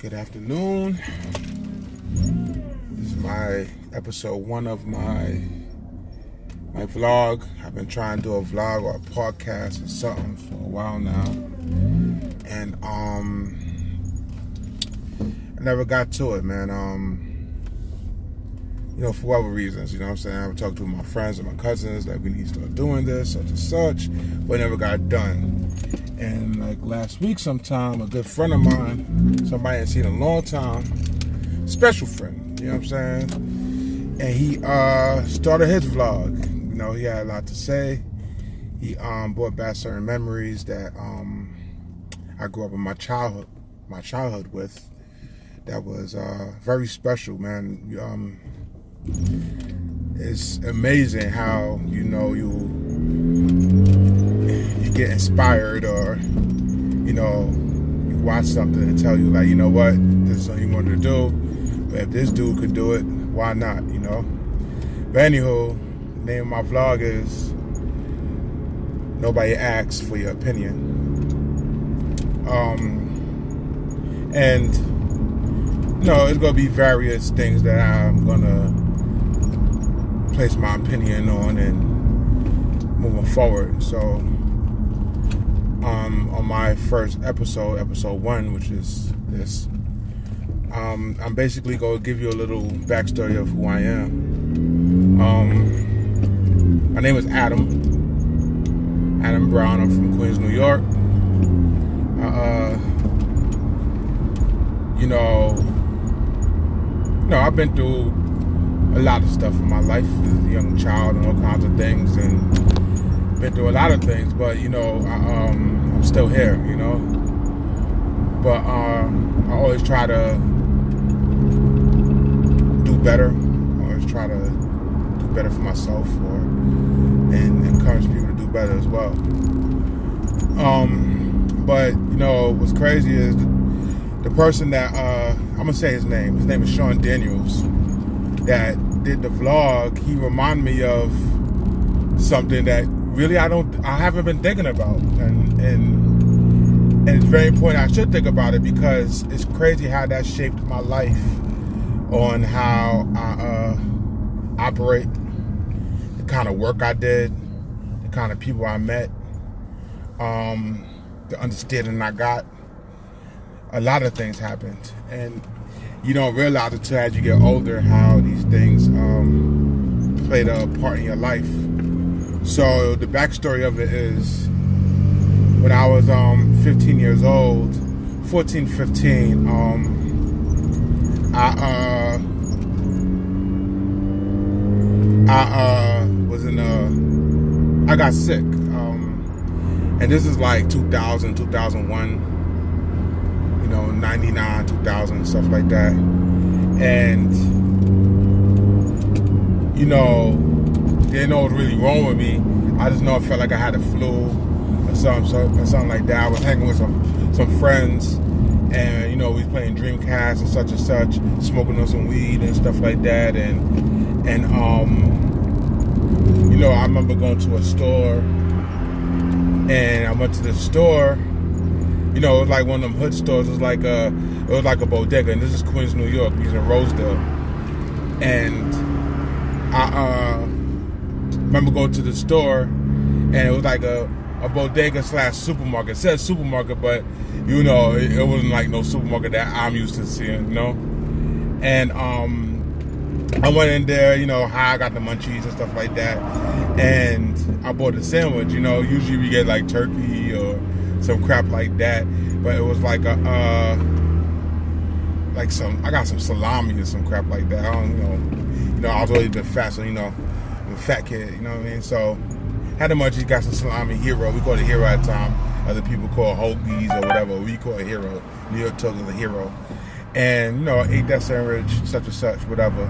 Good afternoon. This is my episode 1 of my vlog. I've been trying to do a vlog or a podcast or something for a while now, and I never got to it, man. For whatever reasons, you know what I'm saying? I've talked to my friends and my cousins that we need to start doing this, such and such, but it never got done. And like last week sometime, a good friend of mine, somebody I hadn't seen in a long time, special friend, you know what I'm saying? And he started his vlog. You know, he had a lot to say. He brought back certain memories that I grew up in my childhood with. That was very special, man. It's amazing how you get inspired, or you watch something and tell you like, you know what, this is something you wanted to do, but if this dude could do it, why not? But anywho, the name of my vlog is Nobody Asks for Your Opinion. And it's gonna be various things that I'm gonna place my opinion on and moving forward. So on my first episode 1, which is this, I'm basically going to give you a little backstory of who I am. My name is Adam Brown. I'm from Queens, New York. I've been through a lot of stuff in my life as a young child and all kinds of things, and been through a lot of things, but I'm still here, but I always try to do better. I always try to do better for myself, and encourage people to do better as well. But what's crazy is the person that I'm gonna say his name is Sean Daniels, that did the vlog. He reminded me of something that really I haven't been thinking about, and it's very important I should think about it, because it's crazy how that shaped my life on how I operate, the kind of work I did, the kind of people I met, the understanding I got. A lot of things happened, and you don't realize until as you get older how these things played a part in your life. So the backstory of it is, when I was 15 years old, 14, 15, I got sick, and this is like 2000, 2001, 99, 2000, stuff like that, and didn't know what was really wrong with me. I just know I felt like I had a flu or something like that. I was hanging with some friends, and we was playing Dreamcast and such, smoking on some weed and stuff like that, and I remember going to a store, and I went to the store. It was like one of them hood stores. It was like a bodega, and this is Queens, New York. He's in Rosedale, and I remember going to the store, and it was like a bodega / supermarket. It said supermarket, but it wasn't like no supermarket that I'm used to seeing, And I went in there, how I got the munchies and stuff like that, and I bought a sandwich. Usually we get like turkey or some crap like that, but it was like I got some salami or some crap like that. I was always been fat, so I'm a fat kid, you know what I mean? So had the munchies, got some salami, Hero. We call it Hero at the time. Other people call it Hoagies or whatever. We call it Hero. New York told it a Hero. And I ate that sandwich, such and such, whatever.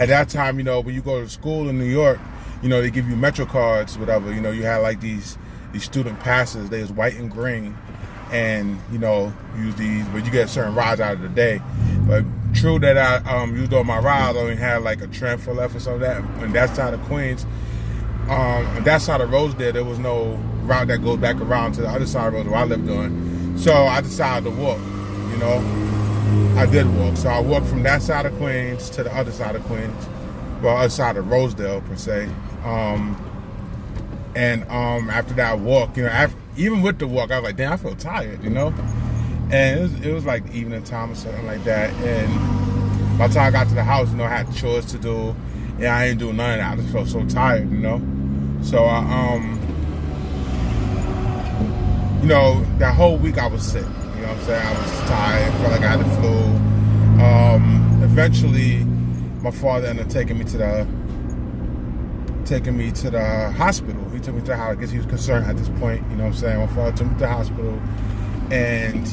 At that time, when you go to school in New York, they give you Metro cards, whatever. You had like these student passes. They was white and green, and use these, but you get certain rides out of the day. But true that I used all my rides. I only had like a transfer left or something like that. On that side of Queens, on that side of Rosedale, there was no route that goes back around to the other side of Rosedale where I lived on. So I decided to walk, I did walk. So I walked from that side of Queens to the other side of Queens. Well, other side of Rosedale, per se. And after that walk, even with the walk, I was like, damn, I feel tired, And it was like evening time or something like that. And by the time I got to the house, I had chores to do. And I ain't do none of that. I just felt so tired, So that whole week I was sick. You know what I'm saying? I was tired, felt like I had the flu. Eventually, my father ended up taking me to the hospital. He took me to the hospital. I guess he was concerned at this point. You know what I'm saying? My father took me to the hospital, and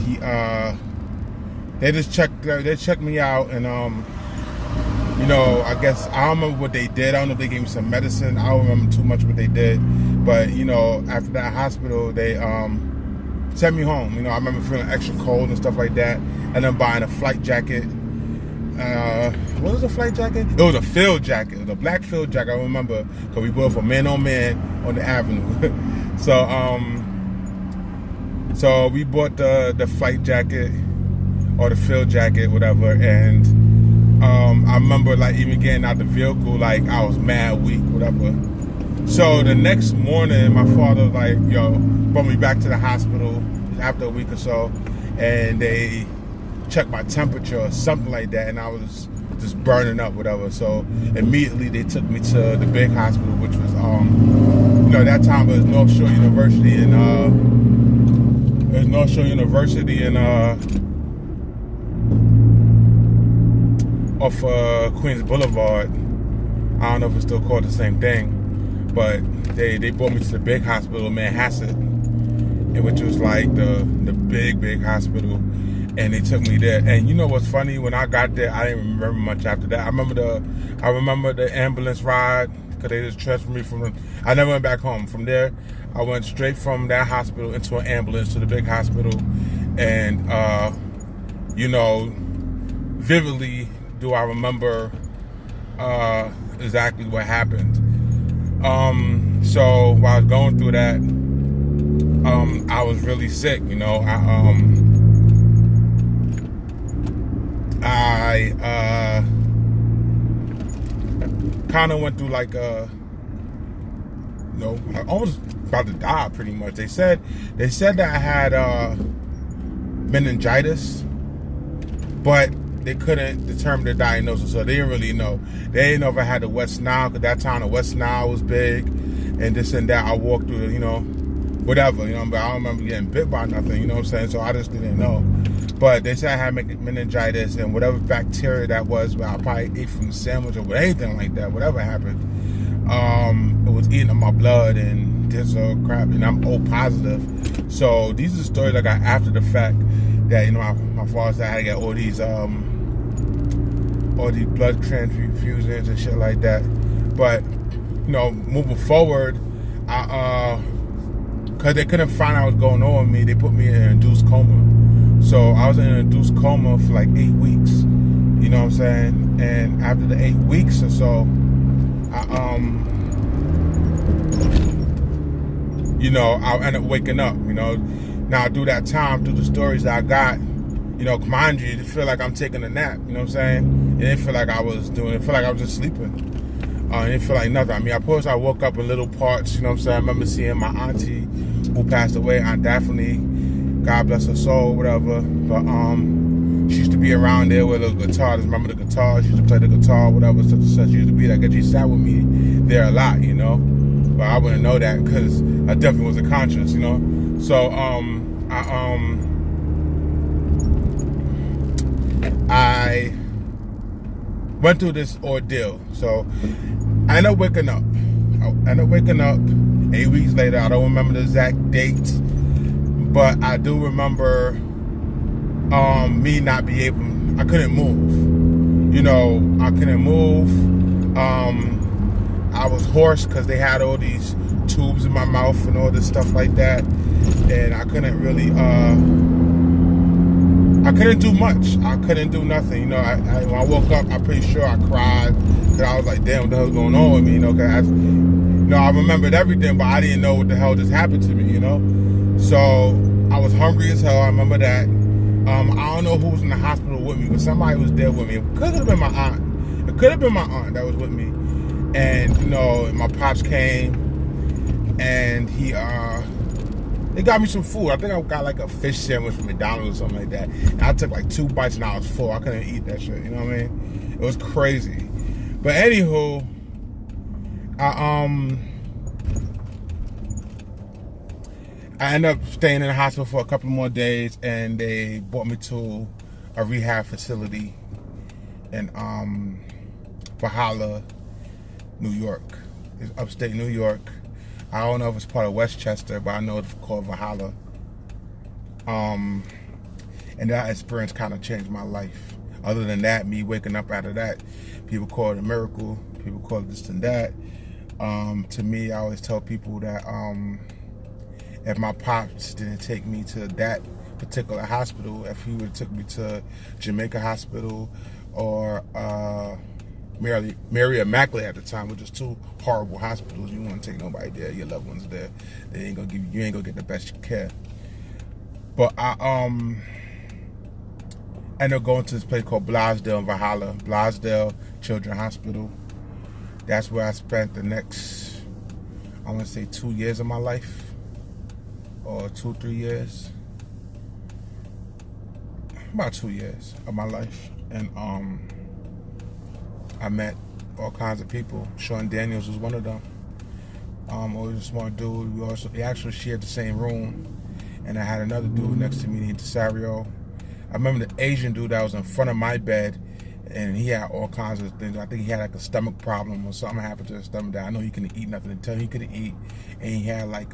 they checked me out, and I guess I don't remember what they did. I don't know if they gave me some medicine. I don't remember too much what they did, but after that hospital, they sent me home. I remember feeling extra cold and stuff like that, and then buying a flight jacket. What was a flight jacket? It was a field jacket. It was a black field jacket. I remember because we bought for man on the avenue. So we bought the flight jacket or the field jacket, whatever. And I remember even getting out the vehicle, I was mad weak, whatever. So the next morning, my father brought me back to the hospital after a week or so, and they checked my temperature or something like that, and I was just burning up, whatever. So immediately they took me to the big hospital, which was that time it was North Shore University off Queens Boulevard. I don't know if it's still called the same thing, but they brought me to the big hospital in Manhasset, which was the big hospital. And they took me there. And you know what's funny? When I got there, I didn't remember much after that. I remember the ambulance ride because they just transferred me from. I never went back home. From there, I went straight from that hospital into an ambulance to the big hospital. And vividly do I remember exactly what happened. So while I was going through that, I was really sick. I kind of went through I almost about to die pretty much. They said that I had meningitis, but they couldn't determine the diagnosis, so they didn't really know. They didn't know if I had the West Nile, because that time the West Nile was big, and this and that. I walked through, whatever, but I don't remember getting bit by nothing, you know what I'm saying? So I just didn't know. But they said I had meningitis, and whatever bacteria that was, I probably ate from the sandwich or anything like that, whatever happened, it was eating up my blood and this crap, and I'm O positive. So these are stories I got after the fact that, my father said I had to get all these blood transfusions and shit like that. But, moving forward, because they couldn't find out what was going on with me, they put me in an induced coma. So I was in an induced coma for 8 weeks, you know what I'm saying? And after the 8 weeks or so, I ended up waking up, Now through that time, through the stories that I got, mind you, it feel like I'm taking a nap, you know what I'm saying? It didn't feel like I was doing it, it felt like I was just sleeping. It didn't feel like nothing. Of course I woke up in little parts, you know what I'm saying? I remember seeing my auntie who passed away, Aunt Daphne, God bless her soul, whatever. But she used to be around there with a guitar. I just remember the guitar. She used to play the guitar, whatever, such and such. She used to be like, she sat with me there a lot, But I wouldn't know that because I definitely wasn't conscious, So I went through this ordeal. So I ended up waking up. 8 weeks later. I don't remember the exact date, but I do remember me not be able. I couldn't move. I couldn't move. I was hoarse because they had all these tubes in my mouth and all this stuff like that, and I couldn't really. I couldn't do much. I couldn't do nothing. When I woke up, I'm pretty sure I cried because I was like, "Damn, what the hell's going on with me?" Because I remembered everything, but I didn't know what the hell just happened to me. So I was hungry as hell. I remember that. I don't know who was in the hospital with me, but somebody was there with me. It could have been my aunt. It could have been my aunt that was with me. And you know, my pops came, and they got me some food. I think I got like a fish sandwich from McDonald's or something like that. And I took like 2 bites and I was full. I couldn't eat that shit. You know what I mean? It was crazy. But anywho, I ended up staying in the hospital for a couple more days, and they brought me to a rehab facility in Valhalla, New York. It's upstate New York. I don't know if it's part of Westchester, but I know it's called Valhalla. And that experience kind of changed my life. Other than that, me waking up out of that, people call it a miracle. People call it this and that. To me, I always tell people that if my pops didn't take me to that particular hospital, if he would have took me to Jamaica Hospital or Mary Immaculate at the time, which is 2 horrible hospitals. You want to take nobody there. Your loved ones there. They ain't gonna you ain't gonna get the best care. But I ended up going to this place called Blasdale in Valhalla, Blasdale Children's Hospital. That's where I spent the next, I want to say 2 years of my life, or 2-3 years. About 2 years of my life. And I met all kinds of people. Sean Daniels was one of them. Always a smart dude. We actually shared the same room. And I had another dude next to me named Cesario. I remember the Asian dude that was in front of my bed, and he had all kinds of things. I think he had like a stomach problem or something happened to his stomach that I know he couldn't eat nothing until he couldn't eat. And he had like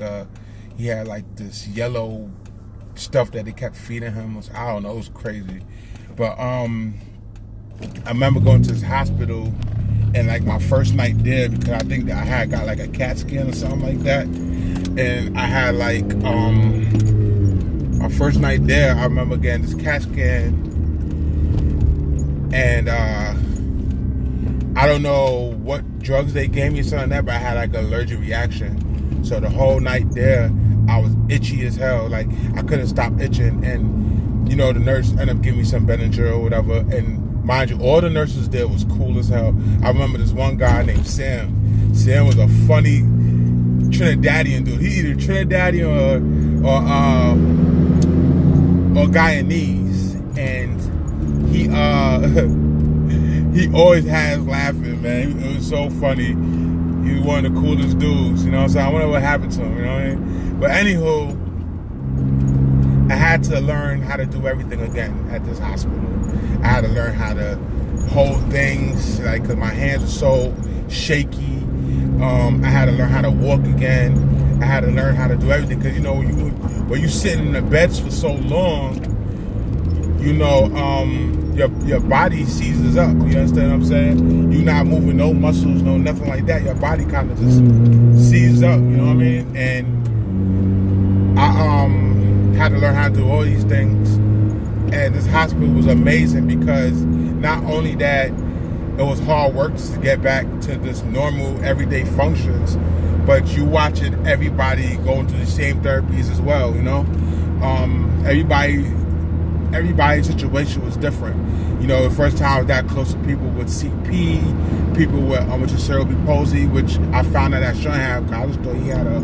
this yellow stuff that they kept feeding him. I don't know, it was crazy. But I remember going to this hospital, and like my first night there, because I think that I had got like a CAT scan or something like that, and I had like my first night there, I remember getting this CAT scan, and I don't know what drugs they gave me or something like that, but I had like an allergic reaction. So the whole night there, I was itchy as hell. Like I couldn't stop itching, and you know, the nurse ended up giving me some Benadryl or whatever. And mind you, all the nurses there was cool as hell. I remember this one guy named Sam. Sam was a funny Trinidadian dude. He either Trinidadian or Guyanese, and he always had us laughing, man. It was so funny. He was one of the coolest dudes, you know what I'm saying? I wonder what happened to him, you know what I mean? But anywho, I had to learn how to do everything again at this hospital. I had to learn how to hold things, like, because my hands were so shaky. I had to learn how to walk again. I had to learn how to do everything, because, you know, when you sit in the beds for so long, you know, your body seizes up. You understand what I'm saying? You're not moving no muscles, no nothing like that. Your body kind of just seizes up, you know what I mean? And I had to learn how to do all these things. And this hospital was amazing, because not only that, it was hard work just to get back to this normal everyday functions, but you watching everybody going through the same therapies as well, you know? Everybody's situation was different. You know, the first time I was that close to people with CP, people with cerebral palsy, which I found out that shouldn't have, because I just thought he had a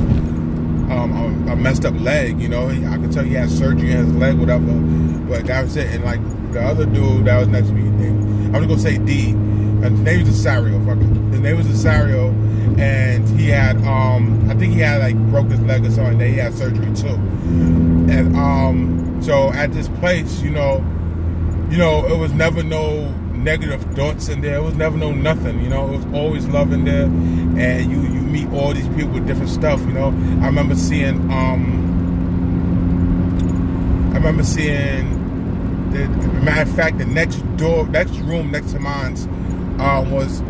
messed up leg, you know? I could tell he had surgery in his leg, whatever, but that was it. And like the other dude that was next to me, I'm gonna go say D, and his name was Cesario, his name was Cesario, and he had, I think he had like broke his leg or something, and he had surgery too. And so at this place, you know, it was never no negative thoughts in there. It was never no nothing, you know. It was always love in there, and you meet all these people with different stuff, you know. I remember seeing, matter of fact, the next room next to mine's was,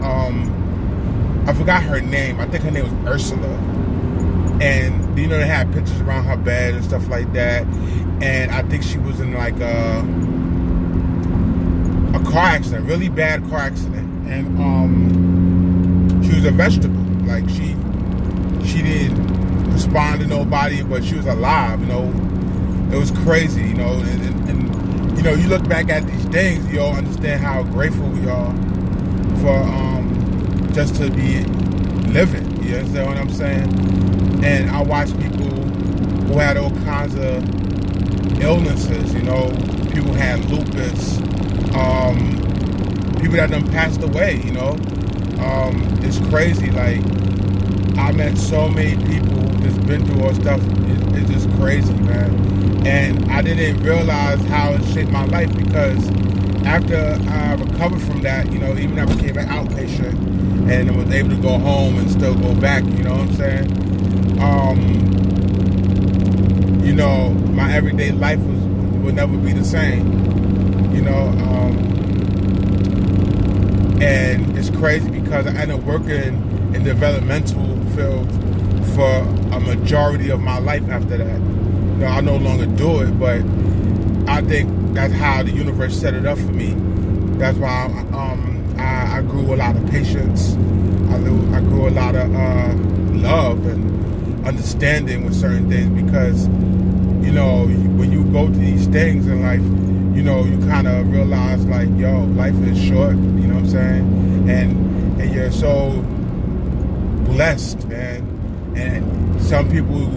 I forgot her name. I think her name was Ursula. And, you know, they had pictures around her bed and stuff like that. And I think she was in like a car accident, really bad car accident. And she was a vegetable. Like she didn't respond to nobody, but she was alive, you know. It was crazy, you know. And you look back at these things, you'll understand how grateful we are for just to be living. You understand what I'm saying? And I watch people who had all kinds of illnesses. People had lupus. People that done passed away. It's crazy. Like, I met so many people that's been through all stuff. It's just crazy, man. And I didn't realize how it shaped my life, because after I recovered from that, even I became an outpatient and I was able to go home and still go back, you know what I'm saying? My everyday life would never be the same, and it's crazy because I ended up working in the developmental field for a majority of my life after that. I no longer do it, but I think that's how the universe set it up for me. That's why I grew a lot of patience. I grew a lot of love and understanding with certain things, because when you go through these things in life, you kind of realize, like, life is short. You know what I'm saying? And you're so blessed, man. And some people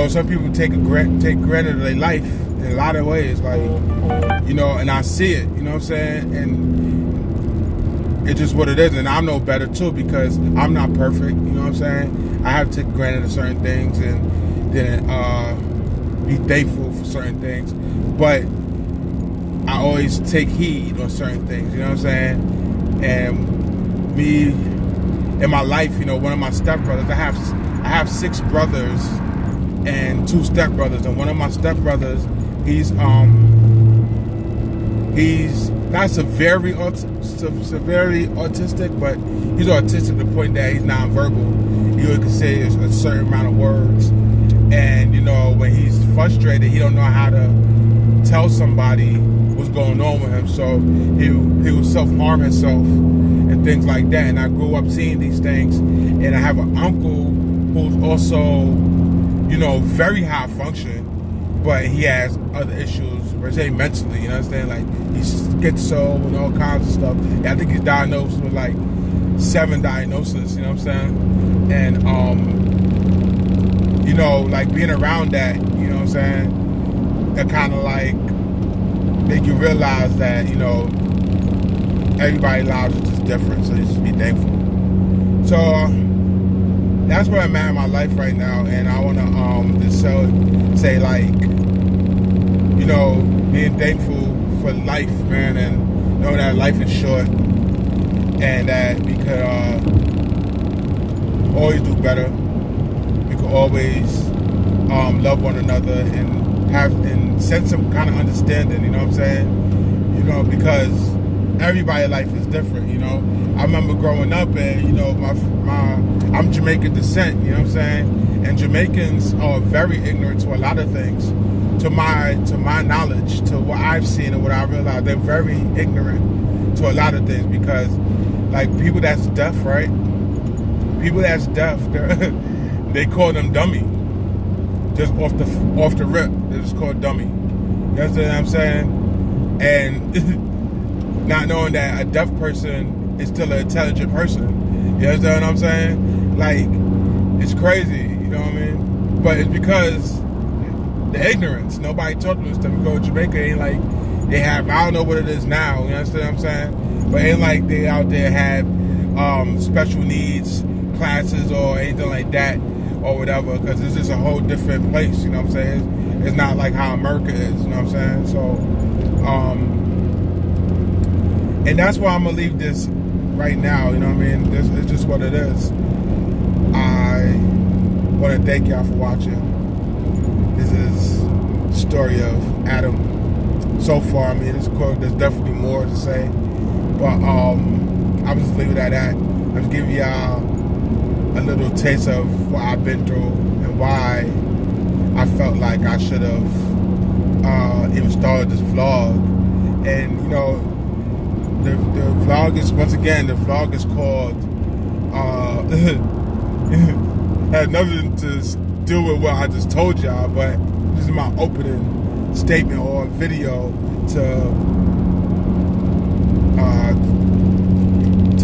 some people take granted their life in a lot of ways, like, and I see it, you know what I'm saying? And it's just what it is, and I'm no better too, because I'm not perfect, you know what I'm saying? I have to take granted of certain things and then be thankful for certain things, but I always take heed on certain things, you know what I'm saying? And me, in my life, one of my stepbrothers, I have 6 brothers and 2 stepbrothers, and one of my stepbrothers, he's not severely autistic, but he's autistic to the point that he's nonverbal. You can say a certain amount of words, and when he's frustrated, he don't know how to tell somebody what's going on with him, so he will self-harm himself and things like that. And I grew up seeing these things, and I have an uncle who's also very high function, but he has other issues, per se, mentally, you understand? Like, he's schizo and all kinds of stuff. And I think he's diagnosed with like 7 diagnoses, you know what I'm saying? And like, being around that, you know what I'm saying, that kind of like make you realize that everybody's lives is just different, so you just be thankful. So that's where I'm at in my life right now, and I want to just say, like, being thankful for life, man, and know that life is short, and that we could always do better. We could always love one another and sense some kind of understanding, you know what I'm saying? Because everybody's life is different, I remember growing up, and I'm Jamaican descent, you know what I'm saying? And Jamaicans are very ignorant to a lot of things. To my knowledge, to what I've seen and what I realized, they're very ignorant to a lot of things, because, like, people that's deaf, right? People that's deaf, they call them dummy. Just off the rip, they're just called dummy. You understand what I'm saying? And not knowing that a deaf person is still an intelligent person. You understand what I'm saying? Like, it's crazy, you know what I mean? But it's because the ignorance. Nobody taught them this stuff. We go to Jamaica, ain't like they have, I don't know what it is now, you understand what I'm saying? But ain't like they out there have special needs classes or anything like that or whatever, because it's just a whole different place, you know what I'm saying? It's not like how America is, you know what I'm saying? So, and that's why I'm going to leave this right now, you know what I mean? It's just what it is. I want to thank y'all for watching. This is the story of Adam. So far, I mean, there's definitely more to say, but I'll just leave it at that. I'll just give y'all a little taste of what I've been through and why I felt like I should have even started this vlog. And the vlog is, once again, the vlog is called had nothing to do with what I just told y'all, but this is my opening statement or video to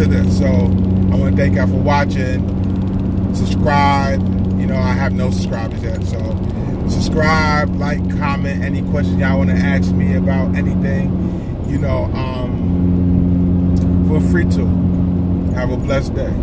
this. So I want to thank y'all for watching. Subscribe. You know, I have no subscribers yet, so subscribe, like, comment, any questions y'all want to ask me about anything, you know, feel free to. Have a blessed day.